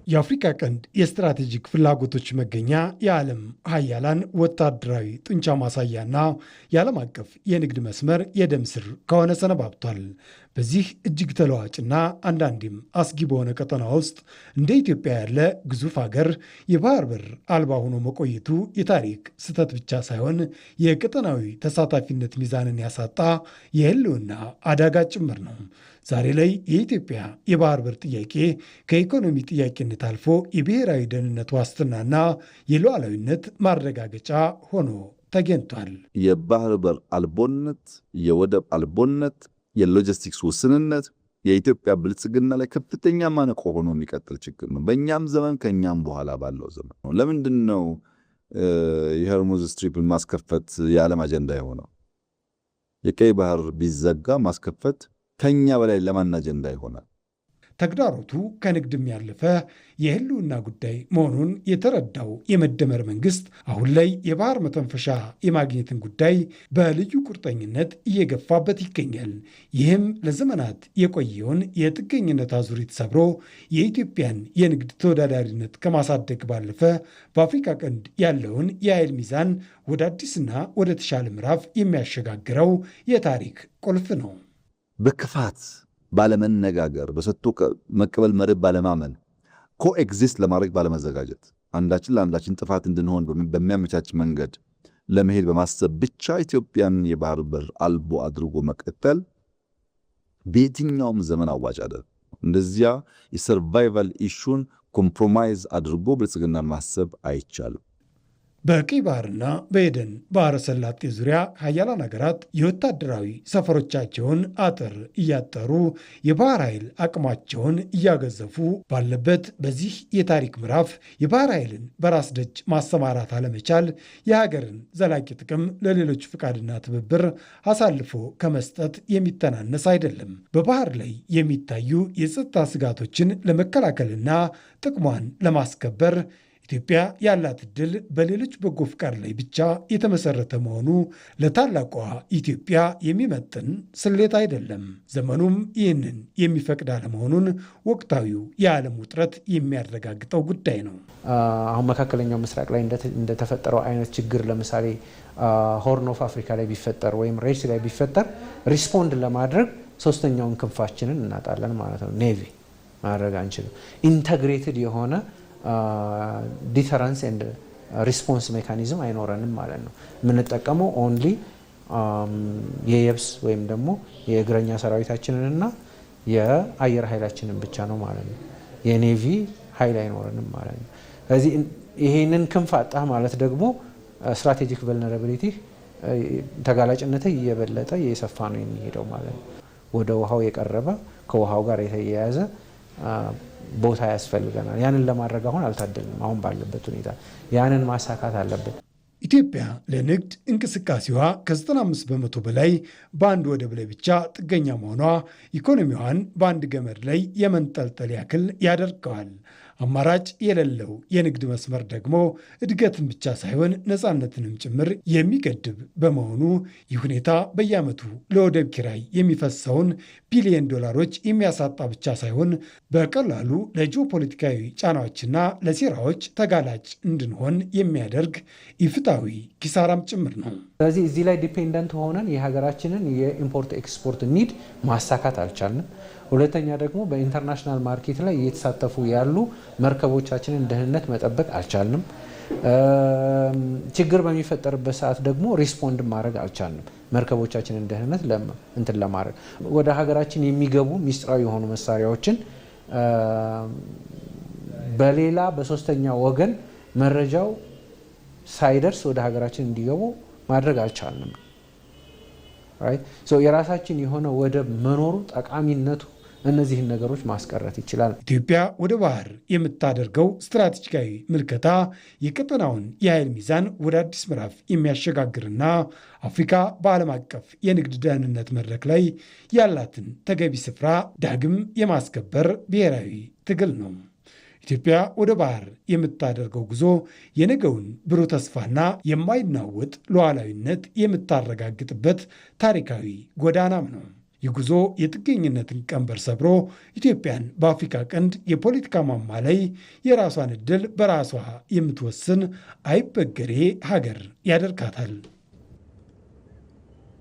የአፍሪካ ቀንድ የስትራቴጂክ ፍላጎቶች መገኛ፣ የዓለም ሀያላን ወታደራዊ ጡንቻ ማሳያና የዓለም አቀፍ የንግድ መስመር የደም ስር ከሆነ ሰነባብቷል። በዚህ እጅግ ተለዋጭና አንዳንዴም አስጊ በሆነ ቀጠና ውስጥ እንደ ኢትዮጵያ ያለ ግዙፍ ሀገር የባህር በር አልባ ሆኖ መቆየቱ የታሪክ ስህተት ብቻ ሳይሆን የቀጠናዊ ተሳታፊነት ሚዛንን ያሳጣ የህልውና አደጋ ጭምር ነው። ዛሬ ላይ የኢትዮጵያ የባህር በር ጥያቄ ከኢኮኖሚ ጥያቄነት አልፎ የብሔራዊ ደህንነት ዋስትናና የሉዓላዊነት ማረጋገጫ ሆኖ ተገኝቷል። የባህር በር አልቦነት፣ የወደብ አልቦነት፣ የሎጂስቲክስ ውስንነት የኢትዮጵያ ብልጽግና ላይ ከፍተኛ ማነቆ ሆኖ የሚቀጥል ችግር ነው። በእኛም ዘመን ከእኛም በኋላ ባለው ዘመን ነው። ለምንድን ነው የሆርሙዝ ስትሪፕን ማስከፈት የዓለም አጀንዳ የሆነው? የቀይ ባህር ቢዘጋ ማስከፈት ከኛ በላይ ለማን አጀንዳ ይሆናል? ተግዳሮቱ ከንግድም ያለፈ የህልውና ጉዳይ መሆኑን የተረዳው የመደመር መንግስት አሁን ላይ የባህር መተንፈሻ የማግኘትን ጉዳይ በልዩ ቁርጠኝነት እየገፋበት ይገኛል። ይህም ለዘመናት የቆየውን የጥገኝነት አዙሪት ሰብሮ የኢትዮጵያን የንግድ ተወዳዳሪነት ከማሳደግ ባለፈ በአፍሪካ ቀንድ ያለውን የኃይል ሚዛን ወደ አዲስና ወደ ተሻለ ምዕራፍ የሚያሸጋግረው የታሪክ ቁልፍ ነው። በክፋት ባለመነጋገር፣ በሰጥቶ መቀበል መርህ ባለማመን፣ ኮኤግዚስት ለማድረግ ባለመዘጋጀት፣ አንዳችን ለአንዳችን ጥፋት እንድንሆን በሚያመቻች መንገድ ለመሄድ በማሰብ ብቻ ኢትዮጵያን የባህር በር አልቦ አድርጎ መቀጠል በየትኛውም ዘመን አዋጭ አይደለም። እንደዚያ የሰርቫይቫል ኢሹን ኮምፕሮማይዝ አድርጎ ብልጽግናን ማሰብ አይቻልም። በቀይ ባህርና በኤደን ባህረ ሰላጤ ዙሪያ ሀያላን ሀገራት የወታደራዊ ሰፈሮቻቸውን አጥር እያጠሩ የባህር ኃይል አቅማቸውን እያገዘፉ ባለበት በዚህ የታሪክ ምዕራፍ የባህር ኃይልን በራስ ደጅ ማሰማራት አለመቻል የሀገርን ዘላቂ ጥቅም ለሌሎች ፍቃድና ትብብር አሳልፎ ከመስጠት የሚተናነስ አይደለም። በባህር ላይ የሚታዩ የጸጥታ ስጋቶችን ለመከላከልና ጥቅሟን ለማስከበር ኢትዮጵያ ያላት ዕድል በሌሎች በጎ ፍቃድ ላይ ብቻ የተመሰረተ መሆኑ ለታላቋ ኢትዮጵያ የሚመጥን ስሌት አይደለም። ዘመኑም ይህንን የሚፈቅድ አለመሆኑን ወቅታዊው የዓለም ውጥረት የሚያረጋግጠው ጉዳይ ነው። አሁን መካከለኛው ምስራቅ ላይ እንደተፈጠረው አይነት ችግር ለምሳሌ ሆርን ኦፍ አፍሪካ ላይ ቢፈጠር ወይም ሬድሲ ላይ ቢፈጠር ሪስፖንድ ለማድረግ ሶስተኛውን ክንፋችንን እናጣለን ማለት ነው። ኔቪ ማድረግ አንችልም። ኢንተግሬትድ የሆነ ዲተረንስ ኤንድ ሪስፖንስ ሜካኒዝም አይኖረንም ማለት ነው። የምንጠቀመው ኦንሊ የየብስ ወይም ደግሞ የእግረኛ ሰራዊታችንንና የአየር ኃይላችንን ብቻ ነው ማለት ነው። የኔቪ ኃይል አይኖረንም ማለት ነው። ስለዚህ ይሄንን ክንፍ አጣህ ማለት ደግሞ ስትራቴጂክ ቨልነራቢሊቲ ተጋላጭነት እየበለጠ እየሰፋ ነው የሚሄደው ማለት ነው። ወደ ውሃው የቀረበ ከውሃው ጋር የተያያዘ ቦታ ያስፈልገናል። ያንን ለማድረግ አሁን አልታደልንም። አሁን ባለበት ሁኔታ ያንን ማሳካት አለበት። ኢትዮጵያ ለንግድ እንቅስቃሴዋ ከ95 በመቶ በላይ በአንድ ወደብ ላይ ብቻ ጥገኛ መሆኗ ኢኮኖሚዋን በአንድ ገመድ ላይ የመንጠልጠል ያክል ያደርገዋል። አማራጭ የሌለው የንግድ መስመር ደግሞ እድገትን ብቻ ሳይሆን ነፃነትንም ጭምር የሚገድብ በመሆኑ ይህ ሁኔታ በየዓመቱ ለወደብ ኪራይ የሚፈሰውን ቢሊዮን ዶላሮች የሚያሳጣ ብቻ ሳይሆን በቀላሉ ለጂኦፖለቲካዊ ጫናዎችና ለሴራዎች ተጋላጭ እንድንሆን የሚያደርግ ኢፍትሐዊ ኪሳራም ጭምር ነው። ስለዚህ እዚህ ላይ ዲፔንደንት ሆነን የሀገራችንን የኢምፖርት ኤክስፖርት ኒድ ማሳካት አልቻልንም። ሁለተኛ ደግሞ በኢንተርናሽናል ማርኬት ላይ እየተሳተፉ ያሉ መርከቦቻችንን ደህንነት መጠበቅ አልቻልንም። ችግር በሚፈጠርበት ሰዓት ደግሞ ሪስፖንድ ማድረግ አልቻልንም። መርከቦቻችንን ደህንነት እንትን ለማድረግ ወደ ሀገራችን የሚገቡ ሚስጥራዊ የሆኑ መሳሪያዎችን በሌላ በሶስተኛ ወገን መረጃው ሳይደርስ ወደ ሀገራችን እንዲገቡ ማድረግ አልቻልንም። የራሳችን የሆነ ወደብ መኖሩ ጠቃሚነቱ እነዚህን ነገሮች ማስቀረት ይችላል። ኢትዮጵያ ወደ ባህር የምታደርገው ስትራቴጂካዊ ምልከታ የቀጠናውን የኃይል ሚዛን ወደ አዲስ ምዕራፍ የሚያሸጋግርና አፍሪካ በዓለም አቀፍ የንግድ ደህንነት መድረክ ላይ ያላትን ተገቢ ስፍራ ዳግም የማስከበር ብሔራዊ ትግል ነው። ኢትዮጵያ ወደ ባህር የምታደርገው ጉዞ የነገውን ብሩህ ተስፋና የማይናወጥ ሉዓላዊነት የምታረጋግጥበት ታሪካዊ ጎዳናም ነው። ይህ ጉዞ የጥገኝነትን ቀንበር ሰብሮ ኢትዮጵያን በአፍሪካ ቀንድ የፖለቲካ ማማ ላይ የራሷን ዕድል በራሷ የምትወስን አይበገሬ ሀገር ያደርጋታል።